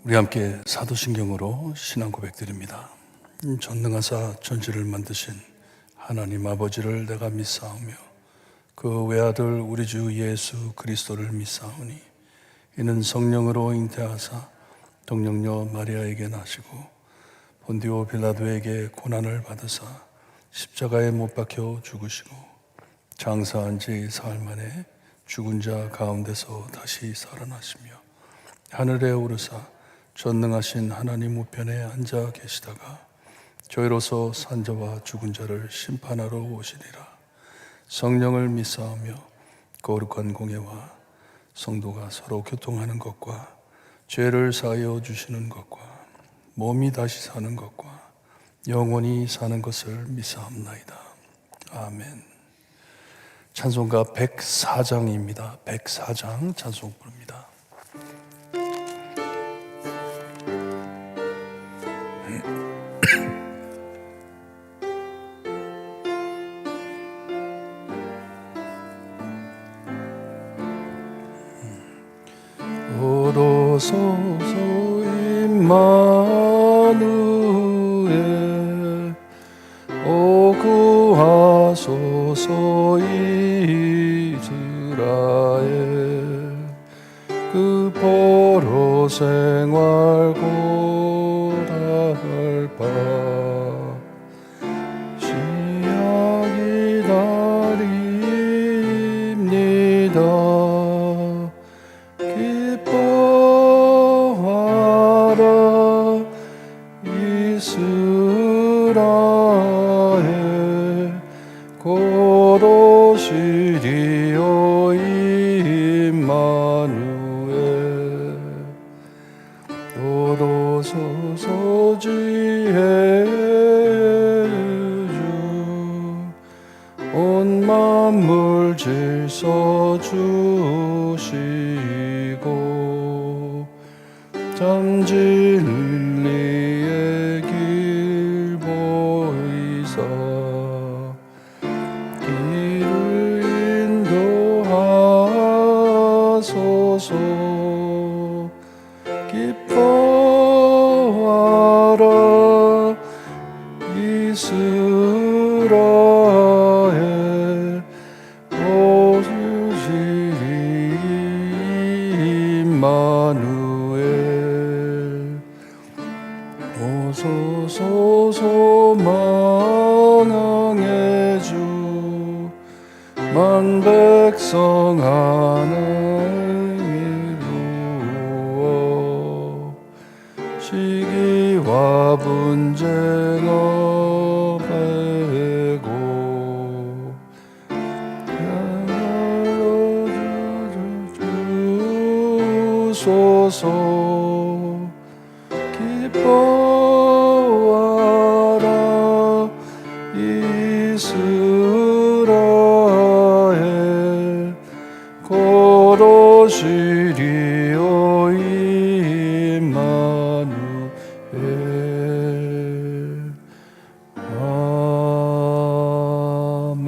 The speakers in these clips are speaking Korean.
우리 함께 사도신경으로 신앙 고백드립니다. 전능하사 천지를 만드신 하나님 아버지를 내가 믿사오며 그 외아들 우리 주 예수 그리스도를 믿사오니 이는 성령으로 잉태하사 동정녀 마리아에게 나시고 본디오 빌라도에게 고난을 받으사 십자가에 못 박혀 죽으시고 장사한 지 사흘 만에 죽은 자 가운데서 다시 살아나시며 하늘에 오르사 전능하신 하나님 우편에 앉아 계시다가 저희로서 산자와 죽은 자를 심판하러 오시리라. 성령을 믿사오며 거룩한 공예와 성도가 서로 교통하는 것과 죄를 사하여 주시는 것과 몸이 다시 사는 것과 영원히 사는 것을 믿사옵나이다. 아멘. 찬송가 104장입니다. 104장 찬송 부릅니다. 오소서 임마누엘 오 구하소서 이스라엘 그 포로 생활 고달파 시야 기다립니다. 이스라엘 고로시리오 임마누엘 오로소서 지혜주 온 만물 질서 주시고 참 진리의 길 보이사 길을 인도하소서. 기뻐하라 이스라엘 오시리 임마누엘 오소서 소망의 주 만백성 안에 이루어 시기와 분쟁 없애고 주소서. 기뻐하라 이스라엘 고로시리오 임마누엘. 아멘.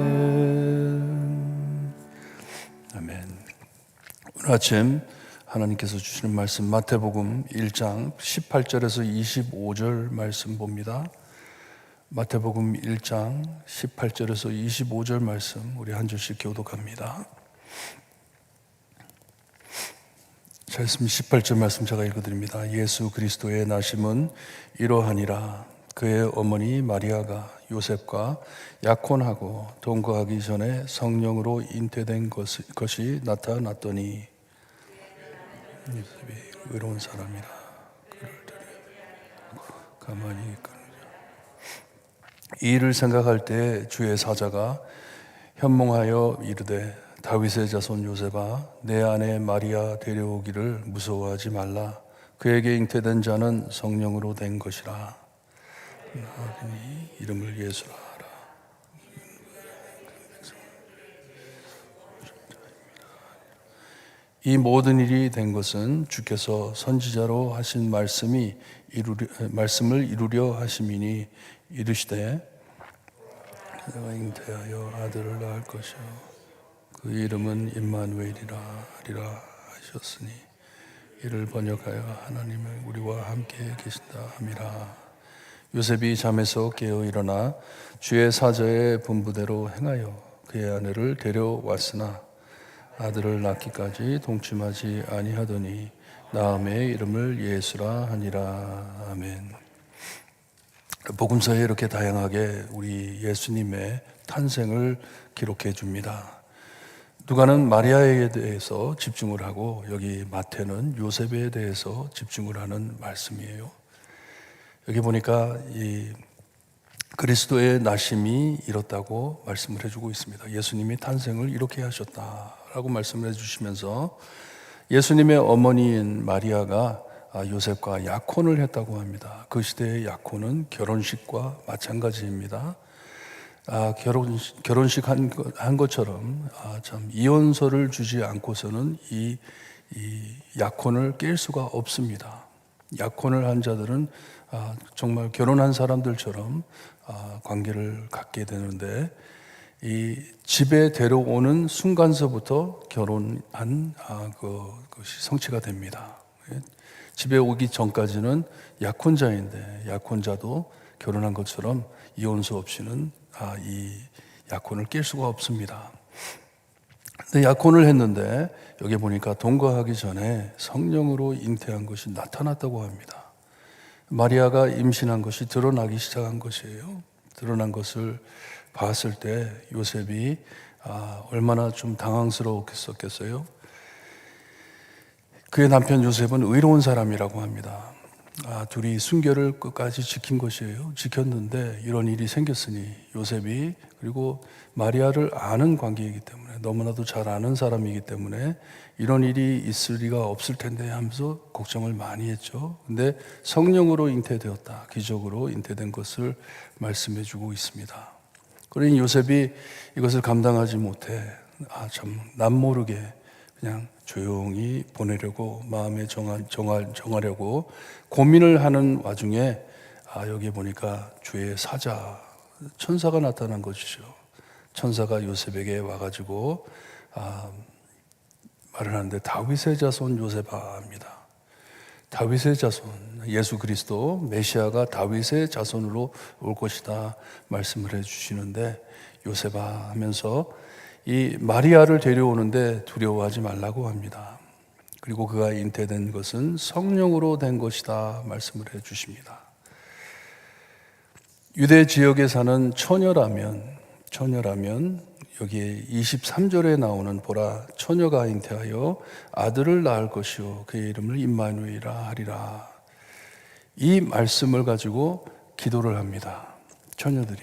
아멘. 오늘 아침 하나님께서 주시는 말씀 마태복음 1장 18절에서 25절 말씀 봅니다. 마태복음 1장 18절에서 25절 말씀 우리 한 절씩 교독합니다. 자, 있으면 18절 말씀 제가 읽어드립니다. 예수 그리스도의 나심은 이러하니라. 그의 어머니 마리아가 요셉과 약혼하고 동거하기 전에 성령으로 잉태된 것이 나타났더니 요셉이 의로운 사람이라 그를 가만히 있거니와. 이 일을 생각할 때 주의 사자가 현몽하여 이르되 다윗의 자손 요셉아 내 아내 마리아 데려오기를 무서워하지 말라. 그에게 잉태된 자는 성령으로 된 것이라. 나으니 이름을 예수라 하라. 이 모든 일이 된 것은 주께서 선지자로 하신 말씀을 이루려 하심이니 이르시되 내가 잉태하여 아들을 낳을 것이요 그 이름은 임마누엘이라 하리라 하셨으니 이를 번역하여 하나님은 우리와 함께 계신다 함이라. 요셉이 잠에서 깨어 일어나 주의 사자의 분부대로 행하여 그의 아내를 데려왔으나 아들을 낳기까지 동침하지 아니하더니 나음의 이름을 예수라 하니라. 아멘. 복음서에 이렇게 다양하게 우리 예수님의 탄생을 기록해 줍니다. 누가는 마리아에 대해서 집중을 하고 여기 마태는 요셉에 대해서 집중을 하는 말씀이에요. 여기 보니까 이 그리스도의 나심이 이렇다고 말씀을 해주고 있습니다. 예수님이 탄생을 이렇게 하셨다라고 말씀을 해주시면서 예수님의 어머니인 마리아가 요셉과 약혼을 했다고 합니다. 그 시대의 약혼은 결혼식과 마찬가지입니다. 결혼식 한 것처럼 참 이혼서를 주지 않고서는 이 약혼을 깰 수가 없습니다. 약혼을 한 자들은 정말 결혼한 사람들처럼 관계를 갖게 되는데 이 집에 데려오는 순간서부터 결혼한 그것이 성취가 됩니다. 집에 오기 전까지는 약혼자인데 약혼자도 결혼한 것처럼 이혼서 없이는 이 약혼을 깰 수가 없습니다. 근데 약혼을 했는데 여기 보니까 동거하기 전에 성령으로 잉태한 것이 나타났다고 합니다. 마리아가 임신한 것이 드러나기 시작한 것이에요. 드러난 것을 봤을 때 요셉이 얼마나 좀 당황스러웠겠어요. 그의 남편 요셉은 의로운 사람이라고 합니다. 둘이 순결을 끝까지 지킨 것이에요. 지켰는데 이런 일이 생겼으니 요셉이 그리고 마리아를 아는 관계이기 때문에 너무나도 잘 아는 사람이기 때문에 이런 일이 있을 리가 없을 텐데 하면서 걱정을 많이 했죠. 근데 성령으로 잉태되었다. 기적으로 잉태된 것을 말씀해 주고 있습니다. 그러니 요셉이 이것을 감당하지 못해 참 남모르게 그냥 조용히 보내려고 마음에 정하려고 고민을 하는 와중에 여기 보니까 주의 사자 천사가 나타난 것이죠. 천사가 요셉에게 와가지고 말을 하는데 다윗의 자손 요셉아 합니다. 다윗의 자손 예수 그리스도 메시아가 다윗의 자손으로 올 것이다 말씀을 해주시는데 요셉아 하면서 이 마리아를 데려오는데 두려워하지 말라고 합니다. 그리고 그가 잉태된 것은 성령으로 된 것이다 말씀을 해주십니다. 유대 지역에 사는 처녀라면 여기에 23절에 나오는 보라 처녀가 잉태하여 아들을 낳을 것이요 그의 이름을 임마누엘이라 하리라. 이 말씀을 가지고 기도를 합니다. 처녀들이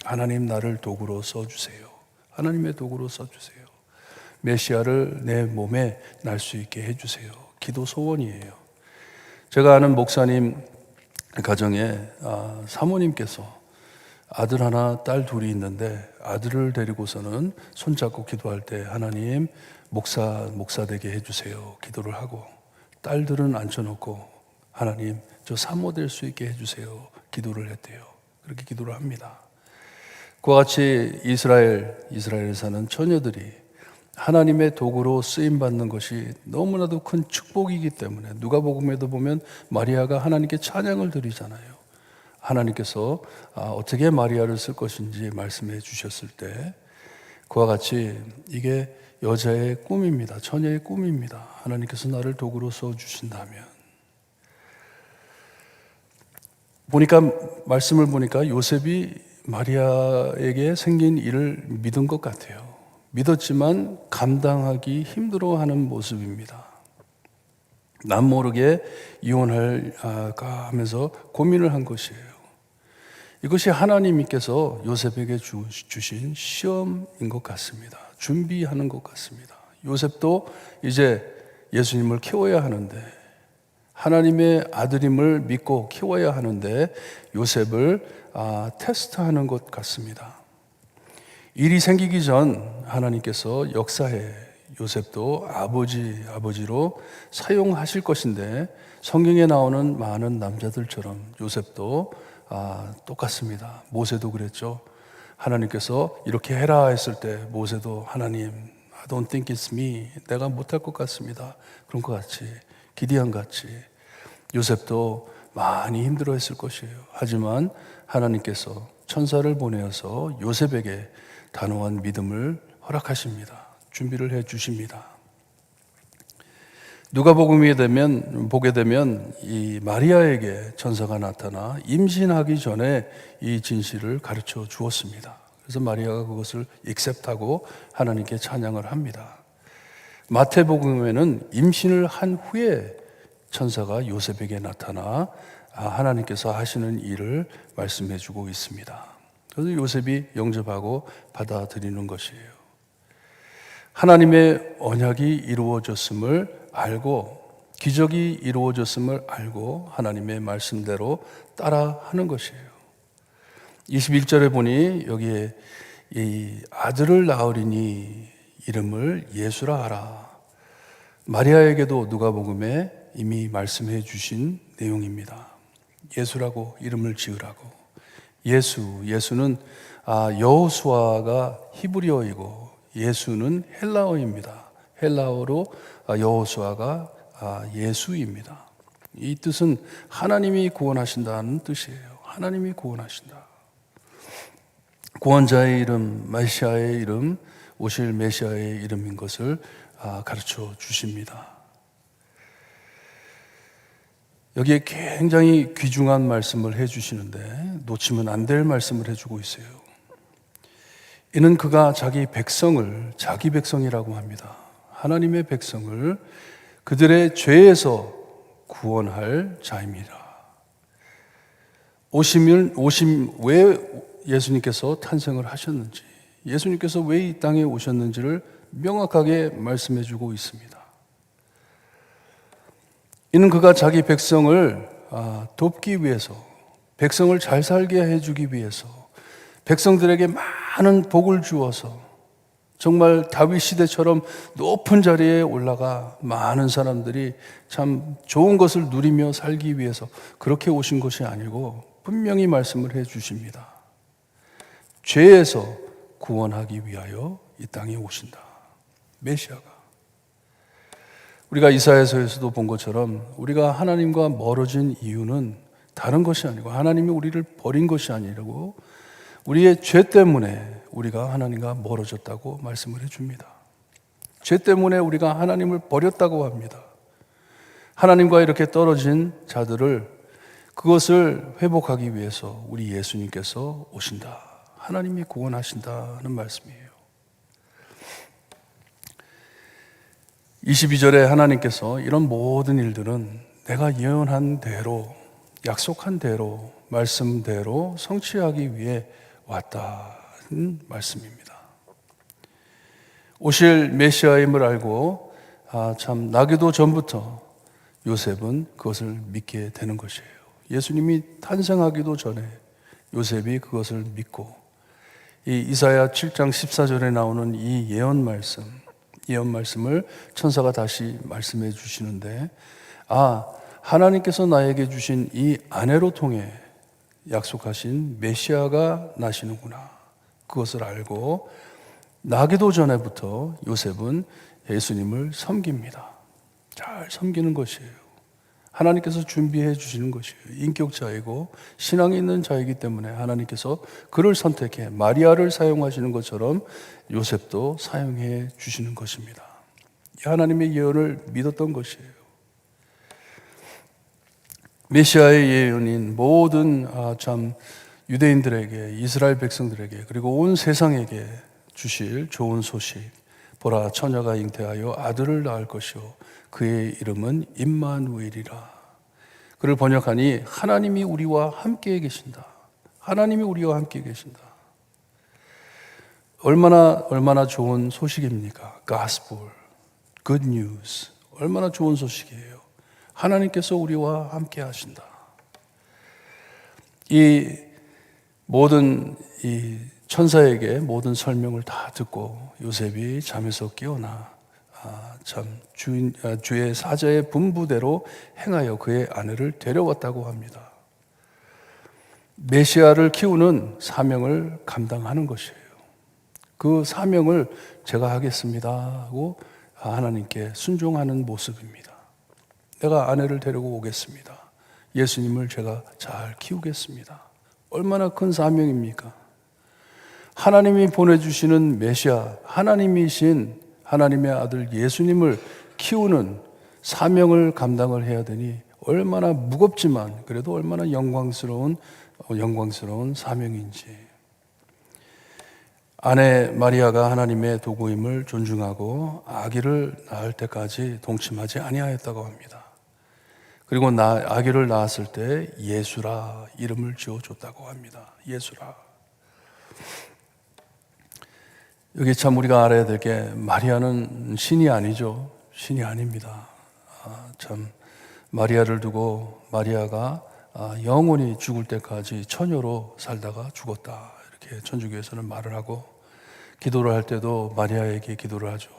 하나님 나를 도구로 써주세요. 하나님의 도구로 써주세요. 메시아를 내 몸에 날 수 있게 해주세요. 기도 소원이에요. 제가 아는 목사님 가정에 사모님께서 아들 하나, 딸 둘이 있는데 아들을 데리고서는 손잡고 기도할 때 하나님 목사 되게 해주세요. 기도를 하고 딸들은 앉혀놓고 하나님 저 사모 될 수 있게 해주세요. 기도를 했대요. 그렇게 기도를 합니다. 그와 같이 이스라엘에 사는 처녀들이 하나님의 도구로 쓰임받는 것이 너무나도 큰 축복이기 때문에 누가복음에도 보면 마리아가 하나님께 찬양을 드리잖아요. 하나님께서 어떻게 마리아를 쓸 것인지 말씀해 주셨을 때 그와 같이 이게 여자의 꿈입니다. 처녀의 꿈입니다. 하나님께서 나를 도구로 써주신다면 말씀을 보니까 요셉이 마리아에게 생긴 일을 믿은 것 같아요. 믿었지만 감당하기 힘들어하는 모습입니다. 남모르게 이혼할까 하면서 고민을 한 것이에요. 이것이 하나님께서 요셉에게 주신 시험인 것 같습니다. 준비하는 것 같습니다. 요셉도 이제 예수님을 키워야 하는데 하나님의 아들임을 믿고 키워야 하는데 요셉을 테스트하는 것 같습니다. 일이 생기기 전 하나님께서 역사해 요셉도 아버지로 사용하실 것인데 성경에 나오는 많은 남자들처럼 요셉도 똑같습니다. 모세도 그랬죠. 하나님께서 이렇게 해라 했을 때 모세도 하나님 I don't think it's me. 내가 못할 것 같습니다. 그런 것 같이 기디안같이 요셉도 많이 힘들어했을 것이에요. 하지만 하나님께서 천사를 보내어서 요셉에게 단호한 믿음을 허락하십니다. 준비를 해 주십니다. 누가복음에 보게 되면 이 마리아에게 천사가 나타나 임신하기 전에 이 진실을 가르쳐 주었습니다. 그래서 마리아가 그것을 액셉트하고 하나님께 찬양을 합니다. 마태복음에는 임신을 한 후에 천사가 요셉에게 나타나 하나님께서 하시는 일을 말씀해 주고 있습니다. 그래서 요셉이 영접하고 받아들이는 것이에요. 하나님의 언약이 이루어졌음을 알고 기적이 이루어졌음을 알고 하나님의 말씀대로 따라하는 것이에요. 21절에 보니 여기에 이 아들을 낳으리니 이름을 예수라 하라. 마리아에게도 누가복음에 이미 말씀해 주신 내용입니다. 예수라고 이름을 지으라고. 예수는 여호수아가 히브리어이고 예수는 헬라어입니다. 헬라어로 여호수아가 예수입니다. 이 뜻은 하나님이 구원하신다는 뜻이에요. 하나님이 구원하신다. 구원자의 이름, 메시아의 이름, 오실 메시아의 이름인 것을 가르쳐 주십니다. 여기에 굉장히 귀중한 말씀을 해주시는데 놓치면 안 될 말씀을 해주고 있어요. 이는 그가 자기 백성을 자기 백성이라고 합니다. 하나님의 백성을 그들의 죄에서 구원할 자입니다. 왜 예수님께서 탄생을 하셨는지, 예수님께서 왜 이 땅에 오셨는지를 명확하게 말씀해 주고 있습니다. 이는 그가 자기 백성을 돕기 위해서, 백성을 잘 살게 해주기 위해서, 백성들에게 많은 복을 주어서 정말 다윗 시대처럼 높은 자리에 올라가 많은 사람들이 참 좋은 것을 누리며 살기 위해서 그렇게 오신 것이 아니고 분명히 말씀을 해 주십니다. 죄에서 구원하기 위하여 이 땅에 오신다. 메시아가. 우리가 이사야서에서도 본 것처럼 우리가 하나님과 멀어진 이유는 다른 것이 아니고 하나님이 우리를 버린 것이 아니라고 우리의 죄 때문에 우리가 하나님과 멀어졌다고 말씀을 해줍니다. 죄 때문에 우리가 하나님을 버렸다고 합니다. 하나님과 이렇게 떨어진 자들을 그것을 회복하기 위해서 우리 예수님께서 오신다. 하나님이 구원하신다는 말씀이에요. 22절에 하나님께서 이런 모든 일들은 내가 예언한 대로, 약속한 대로, 말씀대로 성취하기 위해 왔다는 말씀입니다. 오실 메시아임을 알고 참 나기도 전부터 요셉은 그것을 믿게 되는 것이에요. 예수님이 탄생하기도 전에 요셉이 그것을 믿고 이 이사야 7장 14절에 나오는 이 예언 말씀을 천사가 다시 말씀해 주시는데 하나님께서 나에게 주신 이 아내로 통해 약속하신 메시아가 나시는구나. 그것을 알고 나기도 전에부터 요셉은 예수님을 섬깁니다. 잘 섬기는 것이에요. 하나님께서 준비해 주시는 것이에요. 인격자이고 신앙이 있는 자이기 때문에 하나님께서 그를 선택해 마리아를 사용하시는 것처럼 요셉도 사용해 주시는 것입니다. 하나님의 예언을 믿었던 것이에요. 메시아의 예언인 모든 참 유대인들에게, 이스라엘 백성들에게, 그리고 온 세상에게 주실 좋은 소식. 보라, 처녀가 잉태하여 아들을 낳을 것이요 그의 이름은 임마누엘이라. 그를 번역하니 하나님이 우리와 함께 계신다. 하나님이 우리와 함께 계신다. 얼마나 좋은 소식입니까? Gospel, good news. 얼마나 좋은 소식이에요. 하나님께서 우리와 함께 하신다. 이 천사에게 모든 설명을 다 듣고 요셉이 잠에서 깨어나 주의 사자의 분부대로 행하여 그의 아내를 데려왔다고 합니다. 메시아를 키우는 사명을 감당하는 것이에요. 그 사명을 제가 하겠습니다 하고 하나님께 순종하는 모습입니다. 내가 아내를 데리고 오겠습니다. 예수님을 제가 잘 키우겠습니다. 얼마나 큰 사명입니까? 하나님이 보내주시는 메시아, 하나님이신 하나님의 아들 예수님을 키우는 사명을 감당을 해야 되니 얼마나 무겁지만 그래도 얼마나 영광스러운 사명인지. 아내 마리아가 하나님의 도구임을 존중하고 아기를 낳을 때까지 동침하지 아니하였다고 합니다. 그리고 아기를 낳았을 때 예수라 이름을 지어줬다고 합니다. 예수라. 여기 참 우리가 알아야 될 게 마리아는 신이 아니죠. 신이 아닙니다. 참 마리아를 두고 마리아가 영원히 죽을 때까지 처녀로 살다가 죽었다. 이렇게 천주교에서는 말을 하고 기도를 할 때도 마리아에게 기도를 하죠.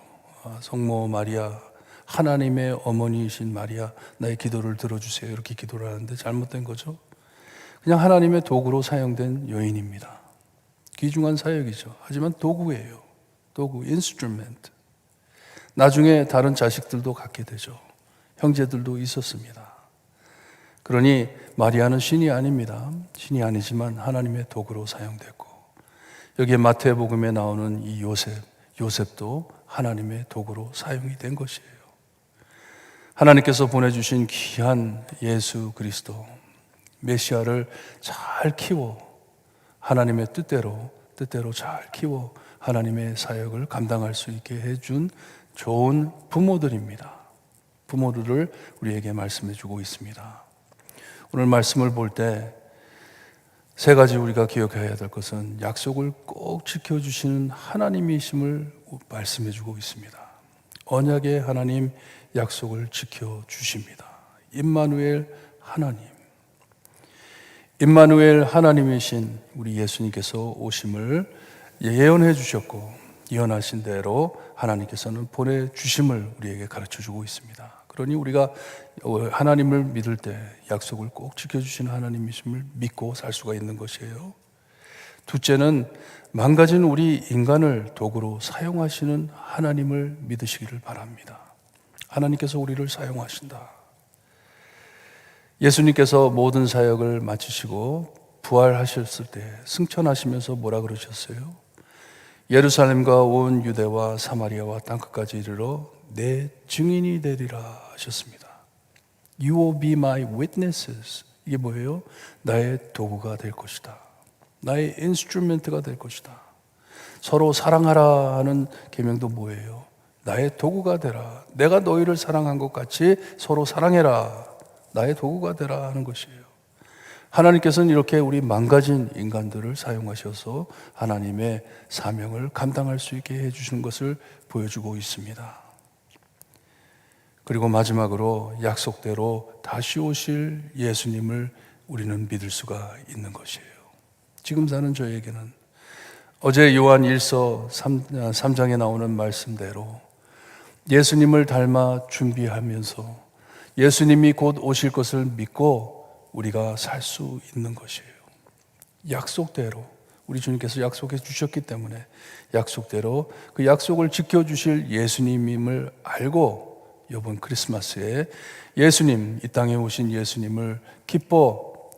성모 마리아, 하나님의 어머니이신 마리아, 나의 기도를 들어주세요. 이렇게 기도를 하는데 잘못된 거죠. 그냥 하나님의 도구로 사용된 여인입니다. 귀중한 사역이죠. 하지만 도구예요. 도구, 인스트루멘트. 나중에 다른 자식들도 갖게 되죠. 형제들도 있었습니다. 그러니 마리아는 신이 아닙니다. 신이 아니지만 하나님의 도구로 사용됐고, 여기에 마태복음에 나오는 이 요셉도 하나님의 도구로 사용이 된 것이에요. 하나님께서 보내주신 귀한 예수 그리스도 메시아를 잘 키워 하나님의 뜻대로 잘 키워 하나님의 사역을 감당할 수 있게 해준 좋은 부모들입니다. 부모들을 우리에게 말씀해 주고 있습니다. 오늘 말씀을 볼 때 세 가지 우리가 기억해야 될 것은 약속을 꼭 지켜주시는 하나님이심을 말씀해 주고 있습니다. 언약의 하나님 약속을 지켜주십니다. 임마누엘 하나님. 임마누엘 하나님이신 우리 예수님께서 오심을 예언해 주셨고 예언하신 대로 하나님께서는 보내주심을 우리에게 가르쳐 주고 있습니다. 그러니 우리가 하나님을 믿을 때 약속을 꼭 지켜주시는 하나님이심을 믿고 살 수가 있는 것이에요. 둘째는 망가진 우리 인간을 도구로 사용하시는 하나님을 믿으시기를 바랍니다. 하나님께서 우리를 사용하신다. 예수님께서 모든 사역을 마치시고 부활하셨을 때 승천하시면서 뭐라 그러셨어요? 예루살렘과 온 유대와 사마리아와 땅끝까지 이르러 내 증인이 되리라 하셨습니다. You will be my witnesses. 이게 뭐예요? 나의 도구가 될 것이다. 나의 인스트루멘트가 될 것이다. 서로 사랑하라 하는 계명도 뭐예요? 나의 도구가 되라. 내가 너희를 사랑한 것 같이 서로 사랑해라. 나의 도구가 되라 하는 것이에요. 하나님께서는 이렇게 우리 망가진 인간들을 사용하셔서 하나님의 사명을 감당할 수 있게 해주시는 것을 보여주고 있습니다. 그리고 마지막으로 약속대로 다시 오실 예수님을 우리는 믿을 수가 있는 것이에요. 지금 사는 저에게는 어제 요한 1서 3장에 나오는 말씀대로 예수님을 닮아 준비하면서 예수님이 곧 오실 것을 믿고 우리가 살 수 있는 것이에요. 약속대로 우리 주님께서 약속해 주셨기 때문에 약속대로 그 약속을 지켜주실 예수님임을 알고 이번 크리스마스에 예수님, 이 땅에 오신 예수님을 기뻐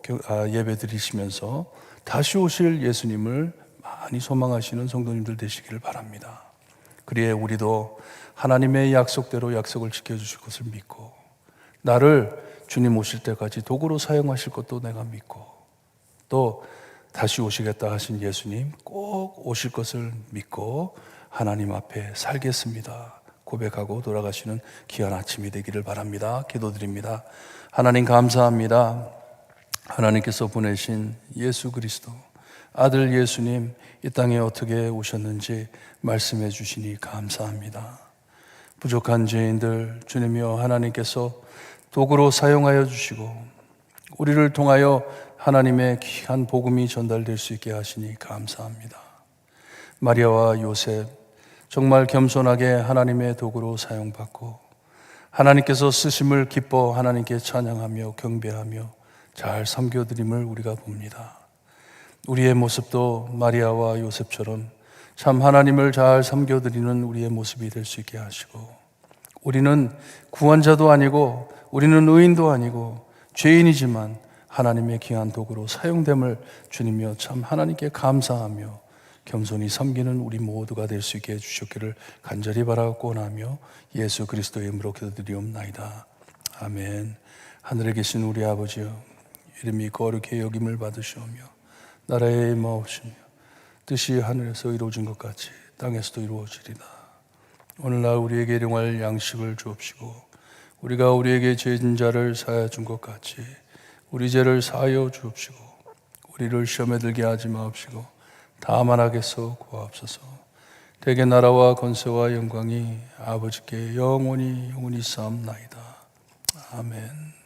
예배 드리시면서 다시 오실 예수님을 많이 소망하시는 성도님들 되시기를 바랍니다. 그리에 우리도 하나님의 약속대로 약속을 지켜주실 것을 믿고 나를 주님 오실 때까지 도구로 사용하실 것도 내가 믿고 또 다시 오시겠다 하신 예수님 꼭 오실 것을 믿고 하나님 앞에 살겠습니다. 고백하고 돌아가시는 귀한 아침이 되기를 바랍니다. 기도드립니다. 하나님 감사합니다. 하나님께서 보내신 예수 그리스도 아들 예수님 이 땅에 어떻게 오셨는지 말씀해 주시니 감사합니다. 부족한 죄인들 주님이여 하나님께서 도구로 사용하여 주시고 우리를 통하여 하나님의 귀한 복음이 전달될 수 있게 하시니 감사합니다. 마리아와 요셉 정말 겸손하게 하나님의 도구로 사용받고 하나님께서 쓰심을 기뻐 하나님께 찬양하며 경배하며 잘 섬겨드림을 우리가 봅니다. 우리의 모습도 마리아와 요셉처럼 참 하나님을 잘 섬겨드리는 우리의 모습이 될 수 있게 하시고 우리는 구원자도 아니고 우리는 의인도 아니고 죄인이지만 하나님의 귀한 도구로 사용됨을 주님이여 참 하나님께 감사하며 겸손히 섬기는 우리 모두가 될 수 있게 해주셨기를 간절히 바라고 원하며 예수 그리스도의 이름으로 기도드리옵나이다. 아멘. 하늘에 계신 우리 아버지여, 이름이 거룩히 여김을 받으시오며 나라의 임하옵시며 뜻이 하늘에서 이루어진 것 같이 땅에서도 이루어지리다. 오늘날 우리에게 일용할 양식을 주옵시고 우리가 우리에게 죄진 자를 사하여 준 것 같이 우리 죄를 사하여 주옵시고 우리를 시험에 들게 하지 마옵시고 다만 악에서 구하옵소서. 대개 나라와 권세와 영광이 아버지께 영원히 영원히 쌓옵나이다. 아멘.